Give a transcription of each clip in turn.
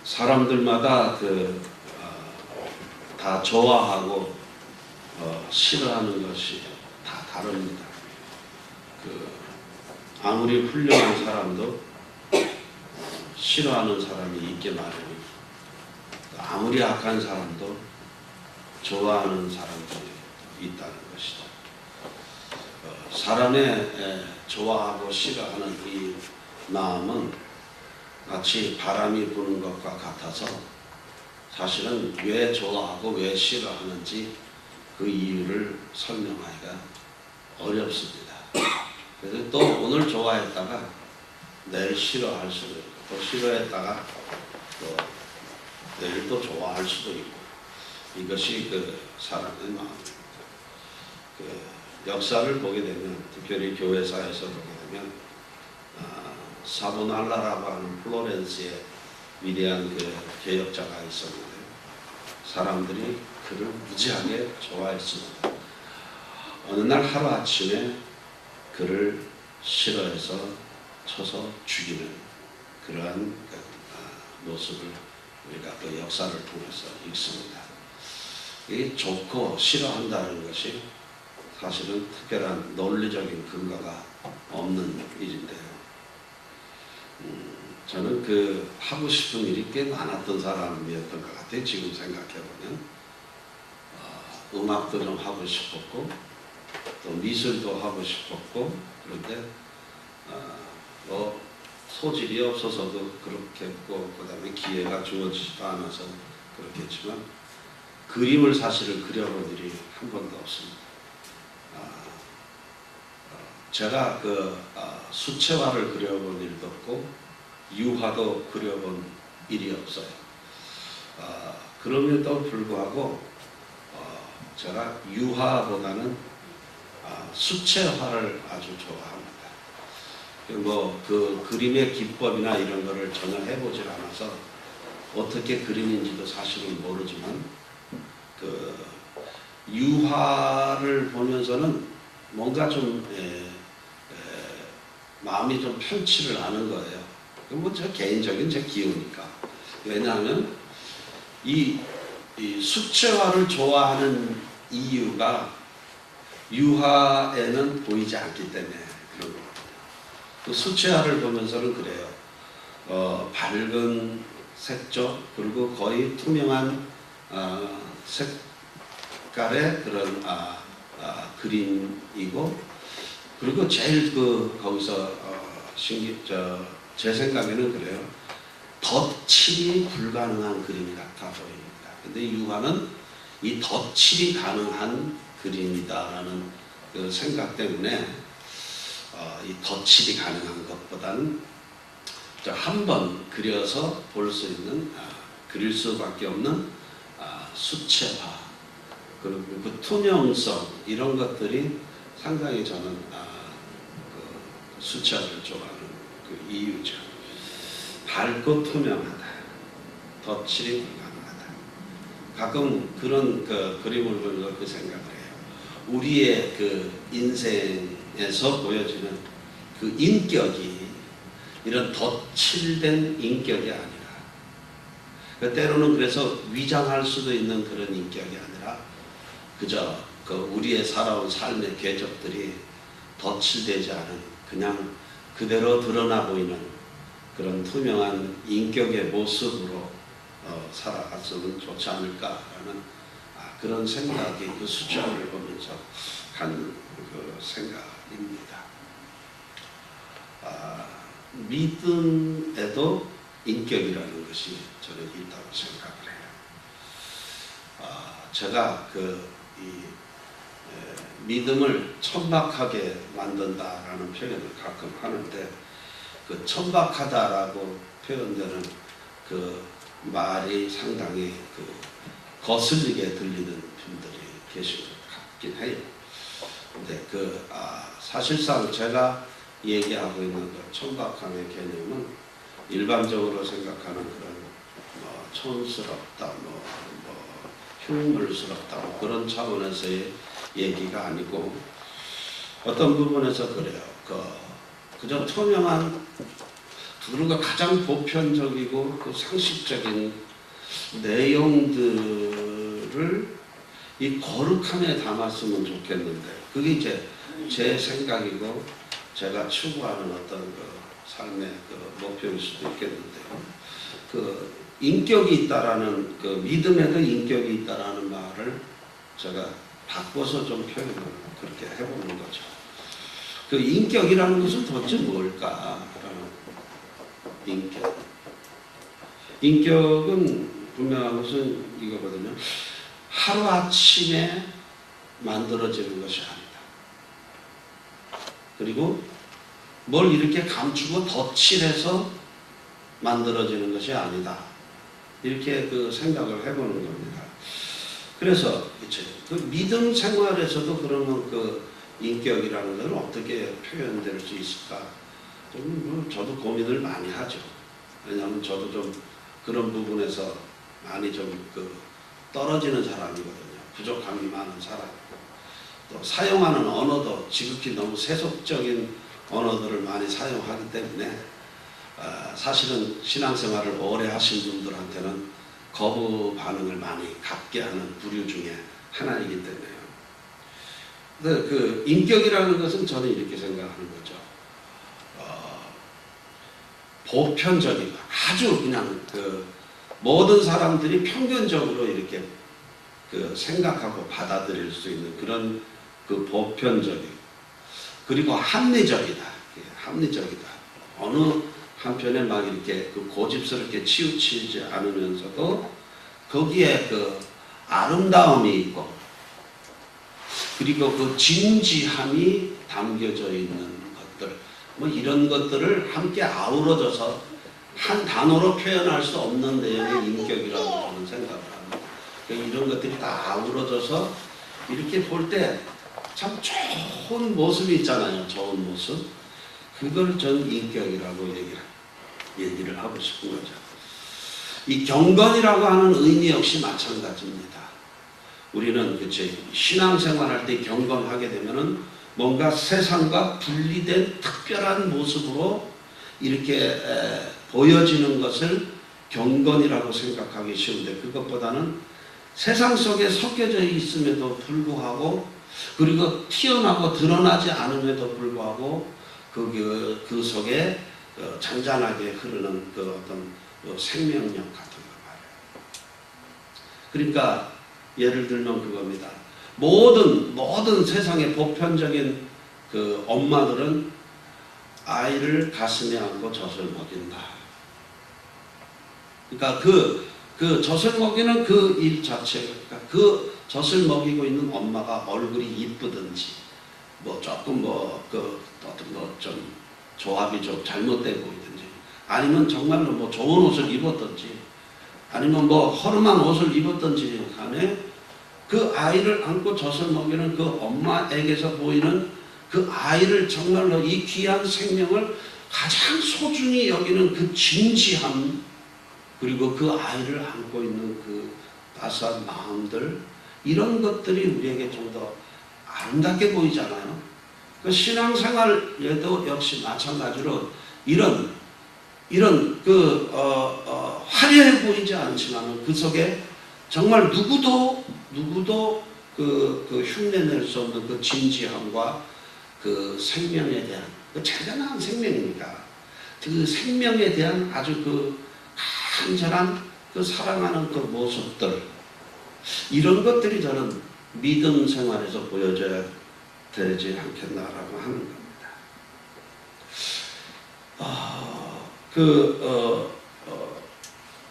사람들마다 다 좋아하고 싫어하는 것이 다 다릅니다. 아무리 훌륭한 사람도 싫어하는 사람이 있게 마련이고, 아무리 악한 사람도 좋아하는 사람들이 있다는 것이죠. 사람의 좋아하고 싫어하는 이 마음은 마치 바람이 부는 것과 같아서 사실은 왜 좋아하고 왜 싫어하는지 그 이유를 설명하기가 어렵습니다. 그래서 또 오늘 좋아했다가 내일 싫어할 수도 있고, 또 싫어했다가 또 내일 또 좋아할 수도 있고, 이것이 사람의 마음입니다. 역사를 보게 되면, 특별히 교회사에서 보게 되면 사보날라라고 하는 플로렌스의 위대한 개혁자가 있었는데 사람들이 그를 무지하게 좋아했습니다. 어느 날 하루아침에 그를 싫어해서 쳐서 죽이는 그러한 모습을 우리가 그 역사를 통해서 읽습니다. 이 좋고 싫어한다는 것이 사실은 특별한 논리적인 근거가 없는 일인데요. 저는 하고 싶은 일이 꽤 많았던 사람이었던 것 같아요. 지금 생각해보면 음악도 좀 하고 싶었고, 또 미술도 하고 싶었고, 그런데 소질이 없어서도 그렇게 했고, 그 다음에 기회가 주어지지도 않아서 그렇게 했지만 그림을 사실은 그려본 일이 한 번도 없습니다. 제가 수채화를 그려본 일도 없고 유화도 그려본 일이 없어요. 그럼에도 불구하고 제가 유화보다는 수채화를 아주 좋아합니다. 그 그림의 기법이나 이런 거를 전혀 해보질 않아서 어떻게 그림인지도 사실은 모르지만 유화를 보면서는 뭔가 좀 마음이 좀 편치를 않은 거예요. 저 개인적인 제 기호니까. 왜냐하면 이 수채화를 좋아하는 이유가 유화에는 보이지 않기 때문에 그런 거거든요. 수채화를 보면서는 그래요. 밝은 색조, 그리고 거의 투명한 색깔의 그런 그림이고, 그리고 제일 거기서 제 생각에는 그래요. 덧칠이 불가능한 그림이 같아 보입니다. 근데 유화는 이 덧칠이 가능한 그림이다라는 그 생각 때문에 이 덧칠이 가능한 것보다는 한 번 그려서 볼 수 있는, 그릴 수밖에 없는 수채화, 그리고 그 투명성, 이런 것들이 상당히 저는 수채화를 좋아하는 그 이유죠. 밝고 투명하다, 덧칠이 불가능하다. 가끔 그런 그림을 보면서 그 생각을 해요. 우리의 인생에서 보여지는 그 인격이 이런 덧칠된 인격이 아니라, 때로는 그래서 위장할 수도 있는 그런 인격이 아니라 그저 우리의 살아온 삶의 궤적들이 덧칠되지 않은 그냥 그대로 드러나 보이는 그런 투명한 인격의 모습으로 살아갔으면 좋지 않을까라는 그런 생각이 그 수채화를 보면서 한 생각입니다. 믿음에도 인격이라는 것이 저는 있다고 생각을 해요. 제가 믿음을 천박하게 만든다라는 표현을 가끔 하는데, 천박하다라고 표현되는 말이 상당히 거슬리게 들리는 분들이 계신 것 같긴 해요. 근데 사실상 제가 얘기하고 있는 천박함의 개념은 일반적으로 생각하는 그런 촌스럽다, 흉물스럽다, 그런 차원에서의 얘기가 아니고, 어떤 부분에서 그래요. 그저 투명한 그리고 가장 보편적이고 그 상식적인 내용들을 이 거룩함에 담았으면 좋겠는데, 그게 이제 제 생각이고 제가 추구하는 어떤 그 삶의 그 목표일 수도 있겠는데요. 그 인격이 있다라는, 그 믿음에도 인격이 있다라는 말을 제가 바꿔서 좀 표현을 그렇게 해보는 거죠. 그 인격이라는 것은 도대체 뭘까? 인격. 인격은 분명한 것은 이거거든요. 하루아침에 만들어지는 것이 아니다. 그리고 뭘 이렇게 감추고 덧칠해서 만들어지는 것이 아니다. 이렇게 그 생각을 해보는 겁니다. 그래서 이제 그 믿음 생활에서도 그러면 그 인격이라는 것은 어떻게 표현될 수 있을까? 좀 저도 고민을 많이 하죠. 왜냐하면 저도 좀 그런 부분에서 많이 좀 그 떨어지는 사람이거든요. 부족함이 많은 사람이고, 또 사용하는 언어도 지극히 너무 세속적인 언어들을 많이 사용하기 때문에 사실은 신앙생활을 오래 하신 분들한테는 거부 반응을 많이 갖게 하는 부류 중에 하나이기 때문에요. 그 인격이라는 것은 저는 이렇게 생각하는 거죠. 보편적이고 아주 그냥 그 모든 사람들이 평균적으로 이렇게 그 생각하고 받아들일 수 있는 그런 그 보편적이고, 그리고 합리적이다. 합리적이다. 어느 한편에 막 이렇게 그 고집스럽게 치우치지 않으면서도 거기에 그 아름다움이 있고, 그리고 그 진지함이 담겨져 있는 것들, 뭐 이런 것들을 함께 아우러져서 한 단어로 표현할 수 없는 내용의 인격이라고 저는 생각을 합니다. 이런 것들이 다 아우러져서 이렇게 볼 때 참 좋은 모습이 있잖아요. 좋은 모습. 그걸 전 인격이라고 얘기를 하고 싶은 거죠. 이 경건이라고 하는 의미 역시 마찬가지입니다. 우리는 그치 신앙생활할 때 경건하게 되면은 뭔가 세상과 분리된 특별한 모습으로 이렇게 보여지는 것을 경건이라고 생각하기 쉬운데, 그것보다는 세상 속에 섞여져 있음에도 불구하고, 그리고 튀어나고 드러나지 않음에도 불구하고 그 속에 잔잔하게 흐르는 그 어떤 생명력 같은 거 말이에요. 그러니까 예를 들면 그겁니다. 모든 세상의 보편적인 그 엄마들은 아이를 가슴에 안고 젖을 먹인다. 그러니까 그 젖을 먹이는 그 일 자체가, 그러니까 그 젖을 먹이고 있는 엄마가 얼굴이 이쁘든지, 뭐 조금 어떤 좀 조합이 좀 잘못돼 보이든지, 아니면 정말로 뭐 좋은 옷을 입었든지, 아니면 뭐 허름한 옷을 입었든지 간에 그 아이를 안고 젖을 먹이는 그 엄마에게서 보이는 그 아이를 정말로 이 귀한 생명을 가장 소중히 여기는 그 진지함, 그리고 그 아이를 안고 있는 그 따스한 마음들, 이런 것들이 우리에게 좀 더 아름답게 보이잖아요. 그 신앙생활에도 역시 마찬가지로 이런 화려해 보이지 않지만 그 속에 정말 누구도 그 흉내낼 수 없는 그 진지함과 그 생명에 대한, 그 잔잔한 생명이니까 그 생명에 대한 아주 그 간절한 그 사랑하는 그 모습들, 이런 것들이 저는 믿음 생활에서 보여져야 되지 않겠나라고 하는 겁니다.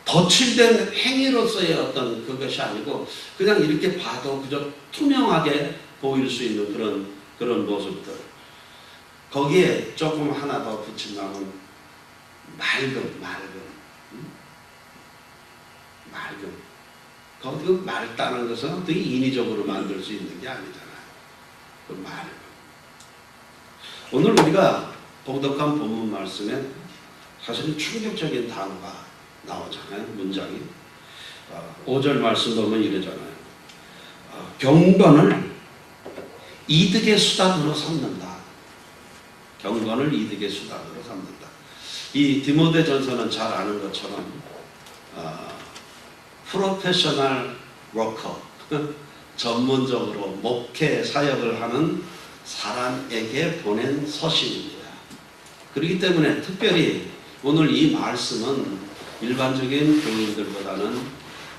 덧칠된 행위로서의 어떤 그것이 아니고 그냥 이렇게 봐도 그저 투명하게 보일 수 있는 그런 모습들, 거기에 조금 하나 더 붙인다면 맑음. 거기 맑다는 것은 되게 인위적으로 만들 수 있는 게 아니잖아요. 그 맑음. 오늘 우리가 봉독한 본문 말씀에 사실 충격적인 단어가 나오잖아요. 문장이 5절 말씀 보면 이러잖아요. 경건을 이득의 수단으로 삼는다. 경건을 이득의 수단으로 삼는다. 이 디모데전서는 잘 아는 것처럼 프로페셔널 워커, 전문적으로 목회 사역을 하는 사람에게 보낸 서신입니다. 그렇기 때문에 특별히 오늘 이 말씀은 일반적인 교인들보다는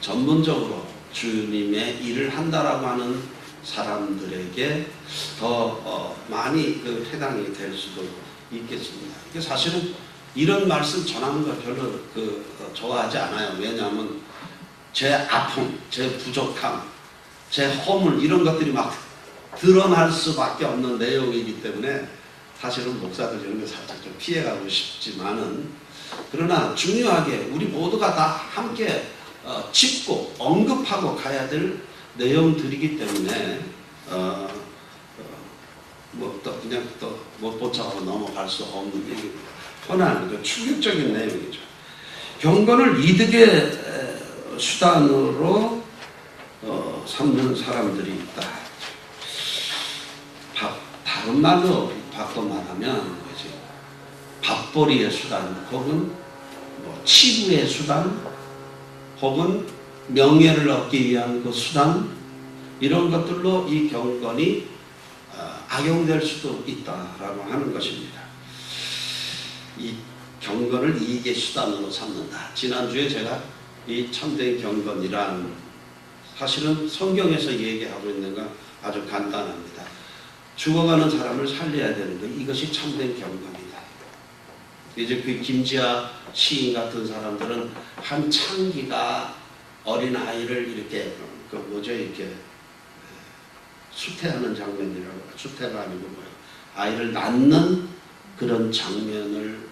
전문적으로 주님의 일을 한다라고 하는 사람들에게 더 많이 해당이 될 수도 있겠습니다. 사실은 이런 말씀 전하는 걸 별로 좋아하지 않아요. 왜냐하면 제 아픔, 제 부족함, 제 허물 이런 것들이 막 드러날 수밖에 없는 내용이기 때문에 사실은 목사들 이런 거 살짝 좀 피해가고 싶지만은, 그러나 중요하게 우리 모두가 다 함께 짚고 언급하고 가야 될 내용들이기 때문에 뭐 또 그냥 또 못 보차고 넘어갈 수 없는 얘기입니다. 흔한 충격적인 내용이죠. 경건을 이득의 수단으로 삼는 사람들이 있다. 다른 말로 바꿔 말하면 밥벌이의 수단, 혹은 치부의 수단, 혹은 명예를 얻기 위한 그 수단, 이런 것들로 이 경건이 악용될 수도 있다라고 하는 것입니다. 이 경건을 이익의 수단으로 삼는다. 지난주에 제가 이 참된 경건이란, 사실은 성경에서 얘기하고 있는 건 아주 간단합니다. 죽어가는 사람을 살려야 되는 것, 이것이 참된 경건이다. 이제 그 김지아 시인 같은 사람들은 한 창기가 어린 아이를 이렇게 이렇게 수태하는 장면이라고, 수태가 아니고 아이를 낳는 그런 장면을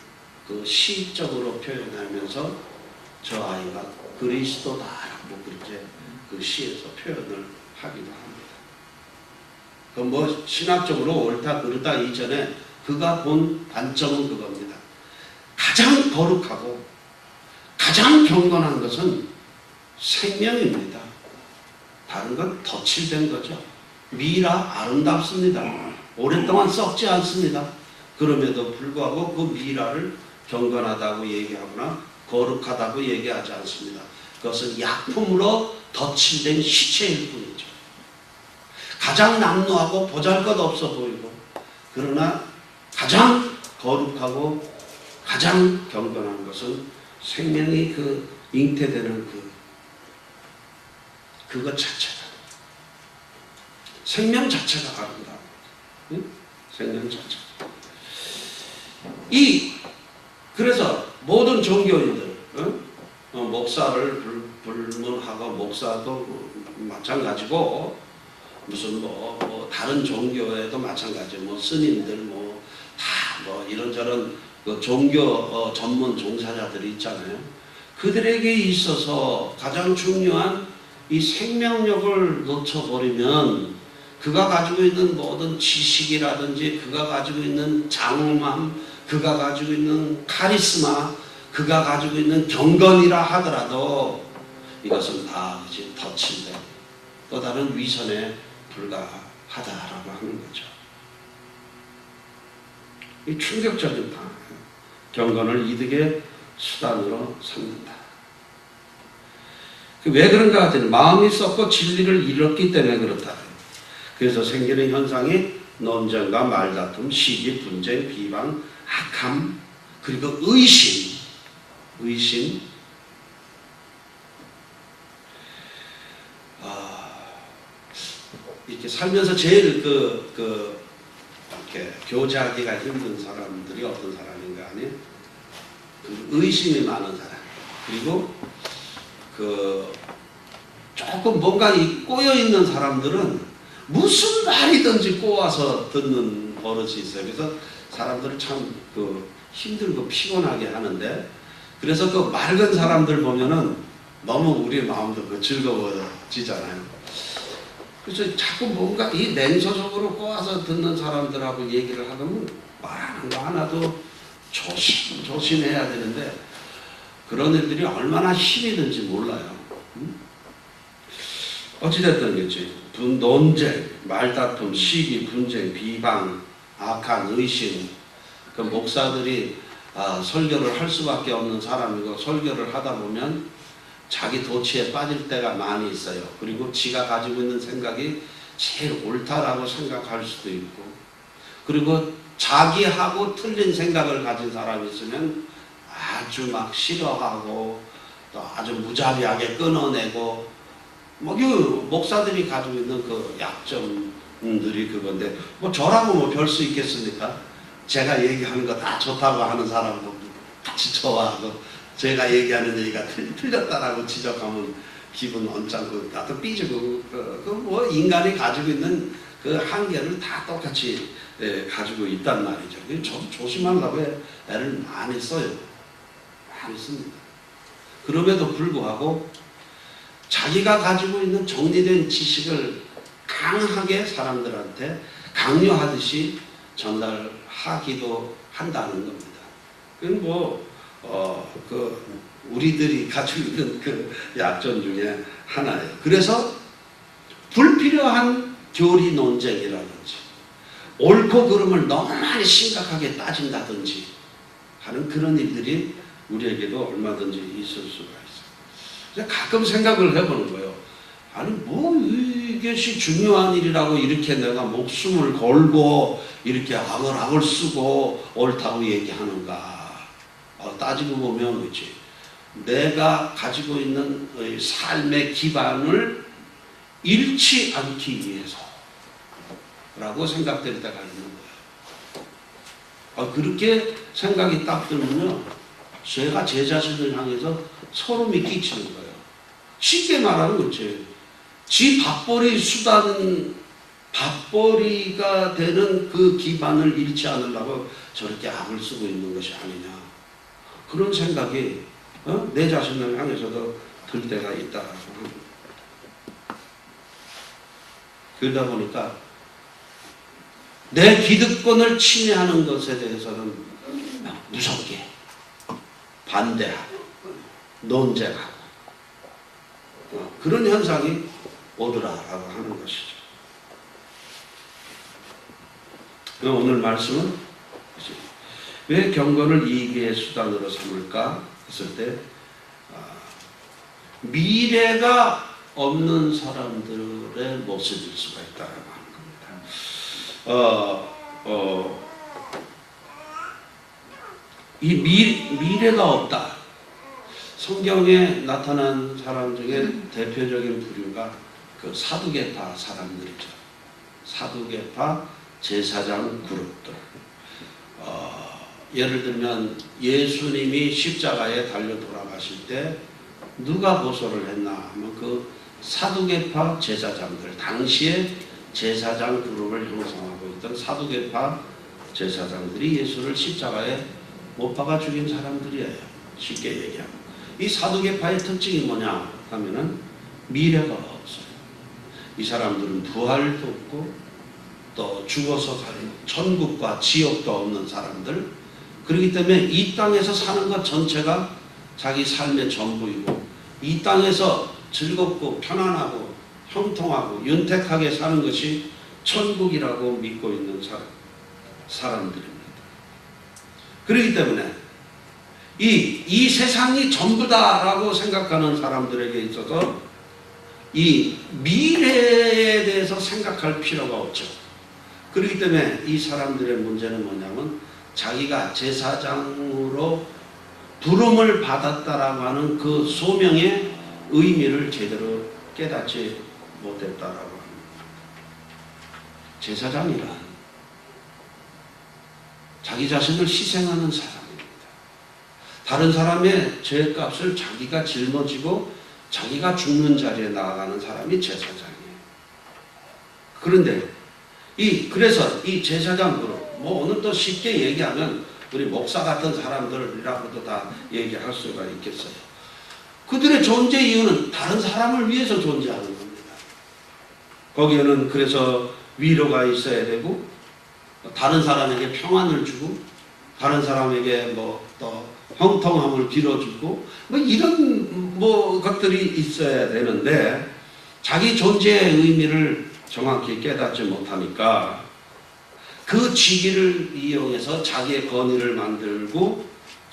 시적으로 표현하면서 저 아이가 그리스도다라고 그렇게 그 시에서 표현을 하기도 합니다. 신학적으로 옳다 그르다 이전에 그가 본 관점은 그겁니다. 가장 거룩하고 가장 경건한 것은 생명입니다. 다른 건 덧칠된 거죠. 미라 아름답습니다. 오랫동안 썩지 않습니다. 그럼에도 불구하고 그 미라를 경건하다고 얘기하거나 거룩하다고 얘기하지 않습니다. 그것은 약품으로 덧칠된 시체일 뿐이죠. 가장 남루하고 보잘것없어 보이고, 그러나 가장 거룩하고 가장 경건한 것은 생명이 잉태되는 그것 자체가, 생명 자체가 아름다운 거죠. 응? 생명 자체가. 그래서 모든 종교인들, 목사를 불문하고, 목사도 마찬가지고, 무슨 다른 종교에도 마찬가지, 스님들 다 이런저런 종교 전문 종사자들이 있잖아요. 그들에게 있어서 가장 중요한 이 생명력을 놓쳐버리면, 그가 가지고 있는 모든 지식이라든지, 그가 가지고 있는 장엄함, 그가 가지고 있는 카리스마, 그가 가지고 있는 경건이라 하더라도 이것은 다 덧칠된 또 다른 위선에 불과하다라고 하는 거죠. 이 충격적인 단어예요. 경건을 이득의 수단으로 삼는다. 왜 그런가 하더니 마음이 썩고 진리를 잃었기 때문에 그렇다. 그래서 생기는 현상이 논쟁과 말다툼, 시기, 분쟁, 비방, 악함, 그리고 의심. 이렇게 살면서 제일 이렇게 교제하기가 힘든 사람들이 어떤 사람인가 하니, 의심이 많은 사람. 그리고 조금 뭔가 꼬여 있는 사람들은 무슨 말이든지 꼬아서 듣는 버릇이 있어요. 그래서 사람들을 참 힘들고 피곤하게 하는데, 그래서 맑은 사람들 보면은 너무 우리의 마음도 즐거워지잖아요. 그래서 자꾸 뭔가 이 냉소적으로 꼬아서 듣는 사람들하고 얘기를 하면 말하는 거 하나도 조심해야 되는데, 그런 애들이 얼마나 힘이 든지 몰라요. 어찌됐든 그렇지. 논쟁, 말다툼, 시기, 분쟁, 비방, 악한 의심. 목사들이 설교를 할 수밖에 없는 사람이고 설교를 하다 보면 자기 도취에 빠질 때가 많이 있어요. 그리고 지가 가지고 있는 생각이 제일 옳다라고 생각할 수도 있고, 그리고 자기하고 틀린 생각을 가진 사람이 있으면 아주 막 싫어하고 또 아주 무자비하게 끊어내고, 뭐 그 목사들이 가지고 있는 그 약점들이 그건데, 뭐 저라고 뭐 별 수 있겠습니까? 제가 얘기하는 거 다 좋다고 하는 사람도 같이 좋아하고, 제가 얘기하는 얘기가 틀렸다라고 지적하면 기분 언짢고 나도 삐지고, 뭐 인간이 가지고 있는 그 한계를 다 똑같이 가지고 있단 말이죠. 저도 조심하려고 애를 많이 써요. 많이 씁니다. 그럼에도 불구하고 자기가 가지고 있는 정리된 지식을 강하게 사람들한테 강요하듯이 전달하기도 한다는 겁니다. 그건 우리들이 가지고 있는 그 약점 중에 하나예요. 그래서 불필요한 교리 논쟁이라든지 옳고 그름을 너무 많이 심각하게 따진다든지 하는 그런 일들이 우리에게도 얼마든지 있을 수가 있어요. 가끔 생각을 해보는 거예요. 아니 뭐 이것이 중요한 일이라고 이렇게 내가 목숨을 걸고 이렇게 악을 쓰고 옳다고 얘기하는가. 따지고 보면 그렇지. 내가 가지고 있는 삶의 기반을 잃지 않기 위해서 라고 생각될 때가 있는 거예요. 그렇게 생각이 딱 들면요, 제가 제 자신을 향해서 소름이 끼치는 거예요. 쉽게 말하면 그렇지. 지 밥벌이가 되는 그 기반을 잃지 않으려고 저렇게 악을 쓰고 있는 것이 아니냐. 그런 생각이 내 자신을 향해서도 들 때가 있다라고 합니다. 그러다 보니까 내 기득권을 침해하는 것에 대해서는 무섭게 반대하고 논쟁하고 그런 현상이 오더라라고 하는 것이죠. 오늘 말씀은 왜 경건을 이익의 수단으로 삼을까 했을 때 미래가 없는 사람들의 모습일 수가 있다라고 하는 겁니다. 이 미래가 없다. 성경에 나타난 사람 중에 대표적인 부류가 그 사두개파 사람들이죠. 사두개파 제사장 그룹들. 예를 들면 예수님이 십자가에 달려 돌아가실 때 누가 보소를 했나 하면 그 사두개파 제사장들, 당시에 제사장 그룹을 형성하고 있던 사두개파 제사장들이 예수를 십자가에 못 박아 죽인 사람들이에요. 쉽게 얘기하면. 이 사두개파의 특징이 뭐냐 하면은 미래가 없어요. 이 사람들은 부활도 없고 또 죽어서 가는 천국과 지옥도 없는 사람들. 그렇기 때문에 이 땅에서 사는 것 전체가 자기 삶의 전부이고 이 땅에서 즐겁고 편안하고 형통하고 윤택하게 사는 것이 천국이라고 믿고 있는 사람들입니다. 그렇기 때문에 이 세상이 전부다라고 생각하는 사람들에게 있어서 이 미래에 대해서 생각할 필요가 없죠. 그렇기 때문에 이 사람들의 문제는 뭐냐면 자기가 제사장으로 부름을 받았다라고 하는 그 소명의 의미를 제대로 깨닫지 못했다라고 합니다. 제사장이란 자기 자신을 희생하는 사람입니다. 다른 사람의 죄값을 자기가 짊어지고 자기가 죽는 자리에 나아가는 사람이 제사장이에요. 그런데 그래서 이 제사장 그룹, 뭐 오늘 또 쉽게 얘기하면 우리 목사 같은 사람들이라고도 다 얘기할 수가 있겠어요. 그들의 존재 이유는 다른 사람을 위해서 존재하는 겁니다. 거기에는 그래서 위로가 있어야 되고 다른 사람에게 평안을 주고 다른 사람에게 뭐 또 형통함을 빌어주고 뭐 이런 뭐 것들이 있어야 되는데 자기 존재의 의미를 정확히 깨닫지 못하니까 그 직위를 이용해서 자기의 권위를 만들고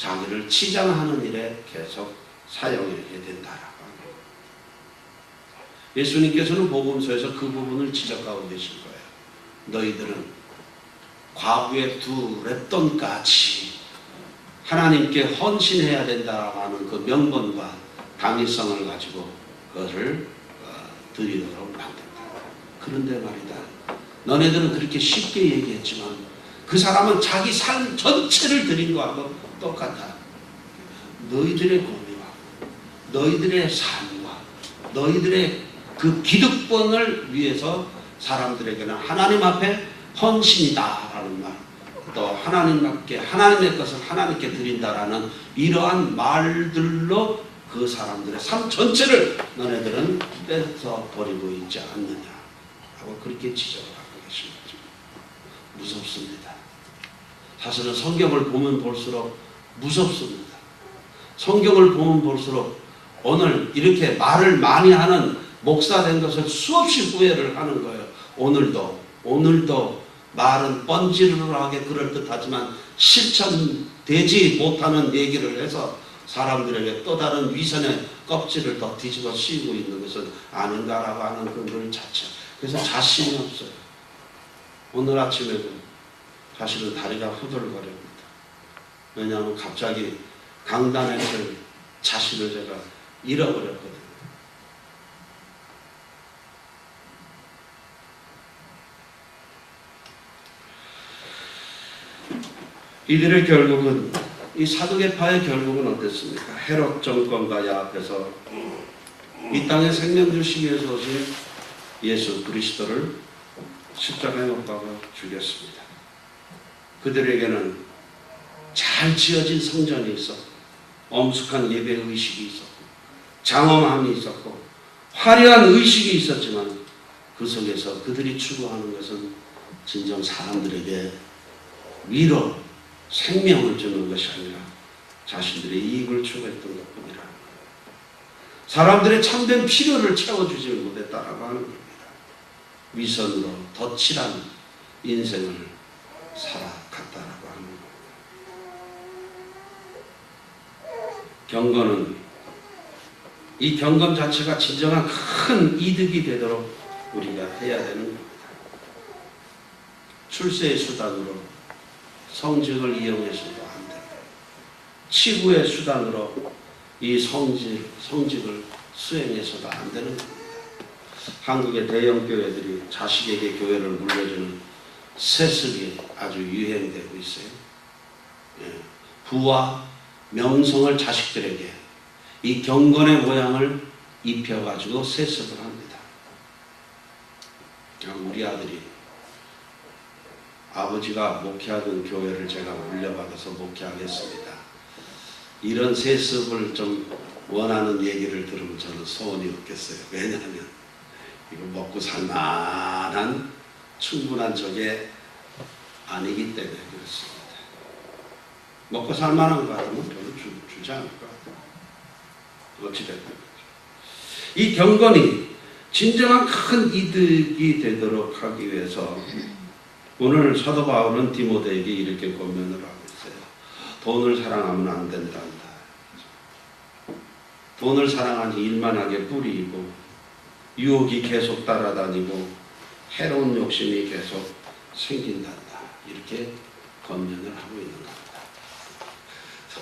자기를 치장하는 일에 계속 사용해야 된다라고 합니다. 예수님께서는 복음서에서 그 부분을 지적하고 계신 거예요. 너희들은 과부의 두 랩돈까지 하나님께 헌신해야 된다라고 하는 그 명분과 당위성을 가지고 그것을 드리도록 만든다. 그런데 말이다, 너네들은 그렇게 쉽게 얘기했지만 그 사람은 자기 삶 전체를 드린 거하고 똑같아. 너희들의 고뇌와 너희들의 삶과 너희들의 그 기득권을 위해서 사람들에게는 하나님 앞에 헌신이다라는 말, 또 하나님께 하나님의 것을 하나님께 드린다라는 이러한 말들로 그 사람들의 삶 전체를 너네들은 뺏어 버리고 있지 않느냐라고 그렇게 지적을 하고 계신 거죠. 무섭습니다. 사실은 성경을 보면 볼수록 무섭습니다. 성경을 보면 볼수록 오늘 이렇게 말을 많이 하는 목사 된 것을 수없이 후회를 하는 거예요. 오늘도 말은 뻔질하게 그럴듯하지만 실천되지 못하는 얘기를 해서 사람들에게 또 다른 위선의 껍질을 더 뒤집어 씌우고 있는 것은 아닌가라고 하는 그걸 자체. 그래서 자신이 없어요. 오늘 아침에도 사실은 다리가 후들거립니다. 왜냐하면 갑자기 강단에 설 자신을 제가 잃어버렸거든요. 이들의 결국은, 이 사두개파의 결국은 어땠습니까? 헤롯 정권과 야합해서 이 땅에 생명 주시기 위해서 오신 예수 그리스도를 십자가에 못 박아 죽였습니다. 그들에게는 잘 지어진 성전이 있었고 엄숙한 예배 의식이 있었고 장엄함이 있었고 화려한 의식이 있었지만 그 속에서 그들이 추구하는 것은 진정 사람들에게 위로 생명을 주는 것이 아니라 자신들의 이익을 추구했던 것뿐이라. 사람들의 참된 필요를 채워주지 못했다라고 하는 겁니다. 위선으로 덧칠한 인생을 살아갔다라고 하는 겁니다. 경건은, 이 경건 자체가 진정한 큰 이득이 되도록 우리가 해야 되는 겁니다. 출세의 수단으로 성직을 이용해서도 안 되고, 치부의 수단으로 이 성직을 수행해서도 안 되는 겁니다. 한국의 대형 교회들이 자식에게 교회를 물려주는 세습이 아주 유행되고 있어요. 부와 명성을 자식들에게 이 경건의 모양을 입혀가지고 세습을 합니다. 우리 아들이 아버지가 목회하던 교회를 제가 물려받아서 목회하겠습니다. 이런 세습을 좀 원하는 얘기를 들으면 저는 소원이 없겠어요. 왜냐하면 이거 먹고 살만한 충분한 적이 아니기 때문에 그렇습니다. 먹고 살만한 것 같으면 별로 주지 않을 것 같아요. 어찌됐든 이 경건이 진정한 큰 이득이 되도록 하기 위해서 오늘 사도 바울은 디모데에게 이렇게 권면을 하고 있어요. 돈을 사랑하면 안 된단다. 돈을 사랑하니 일만하게 뿌리이고 유혹이 계속 따라다니고 해로운 욕심이 계속 생긴단다. 이렇게 권면을 하고 있는 겁니다.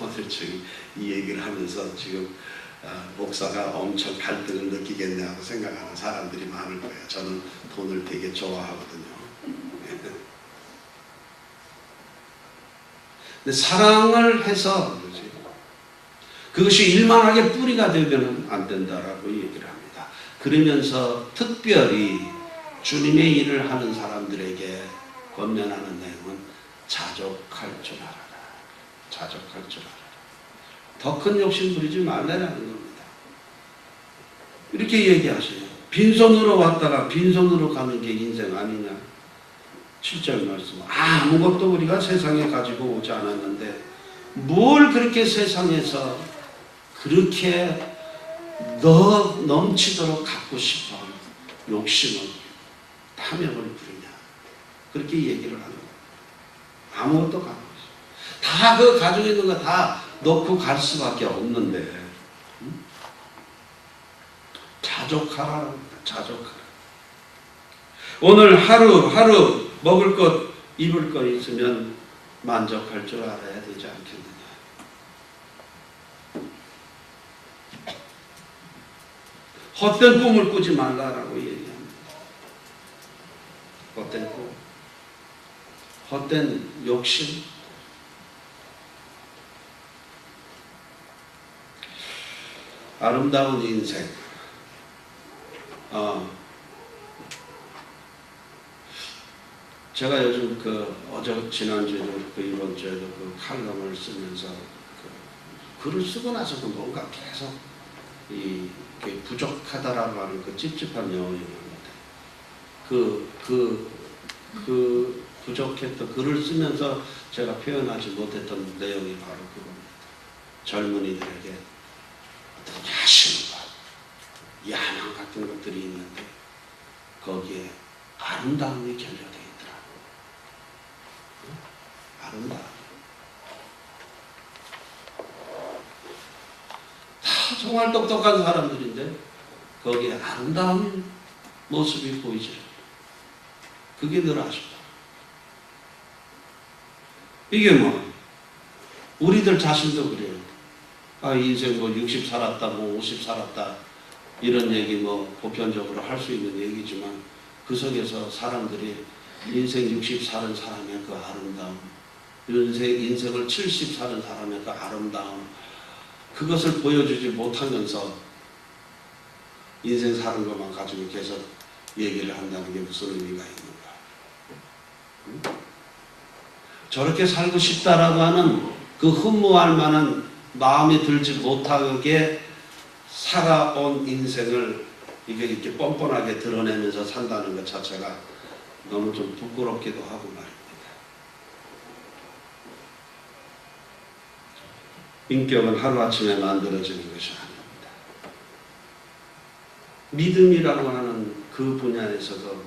오늘 지금 이 얘기를 하면서 지금 목사가 엄청 갈등을 느끼겠네 하고 생각하는 사람들이 많을 거예요. 저는 돈을 되게 좋아하거든요. 근데 사랑을 해서 그것이 일만하게 뿌리가 되면 안 된다라고 얘기를 합니다. 그러면서 특별히 주님의 일을 하는 사람들에게 권면하는 내용은 자족할 줄 알아라. 자족할 줄 알아라. 더 큰 욕심 부리지 말라라는 겁니다. 이렇게 얘기하세요. 빈손으로 왔다가 빈손으로 가는 게 인생 아니냐. 7절 말씀. 아무것도 우리가 세상에 가지고 오지 않았는데 뭘 그렇게 세상에서 그렇게 넘치도록 갖고 싶어 욕심을 탐욕을 부리냐. 그렇게 얘기를 하는 거예요. 아무것도 갖고 있어. 다 그 가지고 있는 거 다 놓고 갈 수밖에 없는데, 응? 자족하라. 자족하라. 오늘 하루하루 먹을 것, 입을 것 있으면 만족할 줄 알아야 되지 않겠느냐. 헛된 꿈을 꾸지 말라라고 얘기합니다. 헛된 꿈, 헛된 욕심. 아름다운 인생. 제가 요즘 지난주에도 이번 주에도 칼럼을 쓰면서 글을 쓰고 나서도 뭔가 계속 부족하다라고 하는 찝찝한 영혼이 있는데 부족했던 글을 쓰면서 제가 표현하지 못했던 내용이 바로 그겁니다. 젊은이들에게 어떤 야심과 야망 같은 것들이 있는데 거기에 아름다움이 결여되어 있더라고요. 아름다움. 다 정말 똑똑한 사람들인데 거기에 아름다운 모습이 보이지 않아요. 그게 늘 아쉽다. 이게 우리들 자신도 그래요. 인생 60 살았다, 50 살았다, 이런 얘기 보편적으로 할 수 있는 얘기지만 그 속에서 사람들이 인생 60 사는 사람의 그 아름다움, 인생을 70 사는 사람의 그 아름다움, 그것을 보여주지 못하면서 인생 사는 것만 가지고 계속 얘기를 한다는 게 무슨 의미가 있는가. 저렇게 살고 싶다라고 하는 그 흠모할 만한 마음이 들지 못하게 살아온 인생을 이렇게 뻔뻔하게 드러내면서 산다는 것 자체가 너무 좀 부끄럽기도 하고 말입니다. 인격은 하루아침에 만들어지는 것이 아닙니다. 믿음이라고 하는 그 분야에서도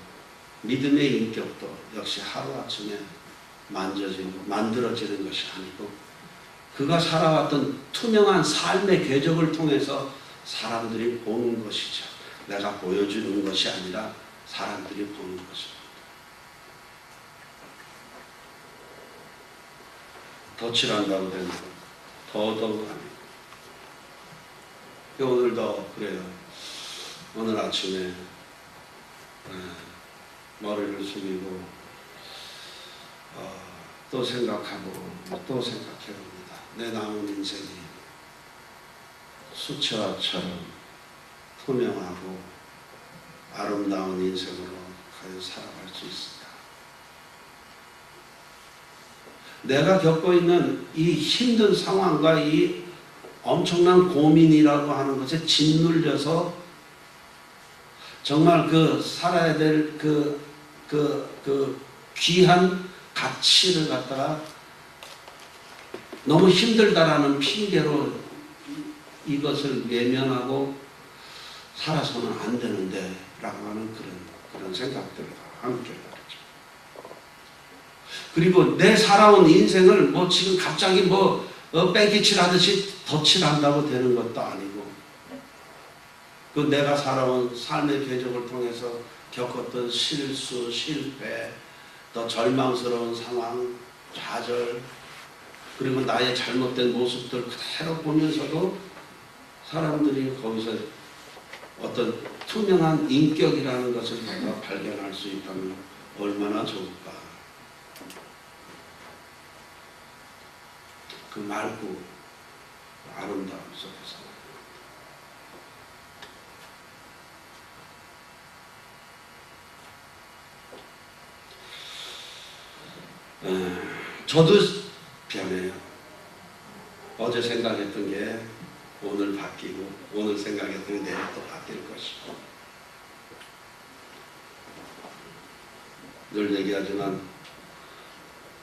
믿음의 인격도 역시 하루아침에 만들어지는 것이 아니고 그가 살아왔던 투명한 삶의 궤적을 통해서 사람들이 보는 것이죠. 내가 보여주는 것이 아니라 사람들이 보는 것입니다. 덧칠한다고 되는 것, 더더욱 아니고. 오늘도 그래요. 오늘 아침에 머리를 숙이고 또 생각하고 또 생각해봅니다. 내 남은 인생이 수채화처럼 투명하고 아름다운 인생으로 과연 살아갈 수 있을까? 내가 겪고 있는 이 힘든 상황과 이 엄청난 고민이라고 하는 것에 짓눌려서 정말 살아야 될 귀한 가치를 갖다가 너무 힘들다라는 핑계로 이것을 외면하고 살아서는 안 되는데 라고 하는 그런 생각들과 함께 말이죠. 그리고 내 살아온 인생을 지금 갑자기 뺑기칠 하듯이 덧칠한다고 되는 것도 아니고 내가 살아온 삶의 궤적을 통해서 겪었던 실수, 실패, 또 절망스러운 상황, 좌절, 그리고 나의 잘못된 모습들 그대로 보면서도 사람들이 거기서 어떤 투명한 인격이라는 것을 발견할 수 있다면 얼마나 좋을까. 그 맑고 아름다움 속에서. 저도 변해요. 어제 생각했던 게 오늘 바뀌고 오늘 생각했던 게 내일 또 바뀔 것이고 늘 얘기하지만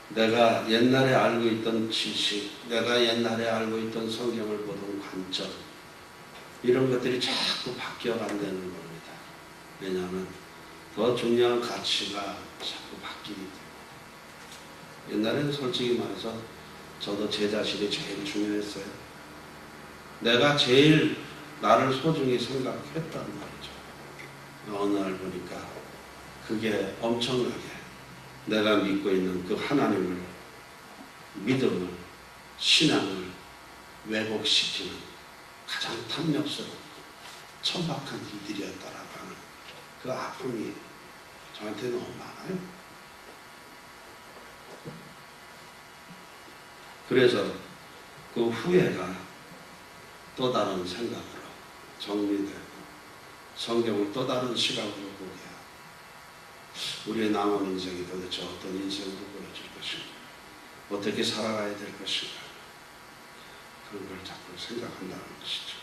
내가 옛날에 알고 있던 지식, 내가 옛날에 알고 있던 성경을 보던 관점 이런 것들이 자꾸 바뀌어간다는 겁니다. 왜냐하면 더 중요한 가치가 자꾸 바뀌기 때문에 옛날에는 솔직히 말해서 저도 제 자신이 제일 중요했어요. 내가 제일 나를 소중히 생각했단 말이죠. 어느 날 보니까 그게 엄청나게 내가 믿고 있는 그 하나님을, 믿음을, 신앙을 왜곡시키는 가장 탐욕스럽고 천박한 일들이었다라고 하는 그 아픔이 저한테 너무 많아요. 그래서 그 후회가 또 다른 생각으로 정리되고 성경을 또 다른 시각으로 보게 하고 우리의 남은 인생이 도대체 어떤 인생으로 보여질 것인가, 어떻게 살아가야 될 것인가, 그런 걸 자꾸 생각한다는 것이죠.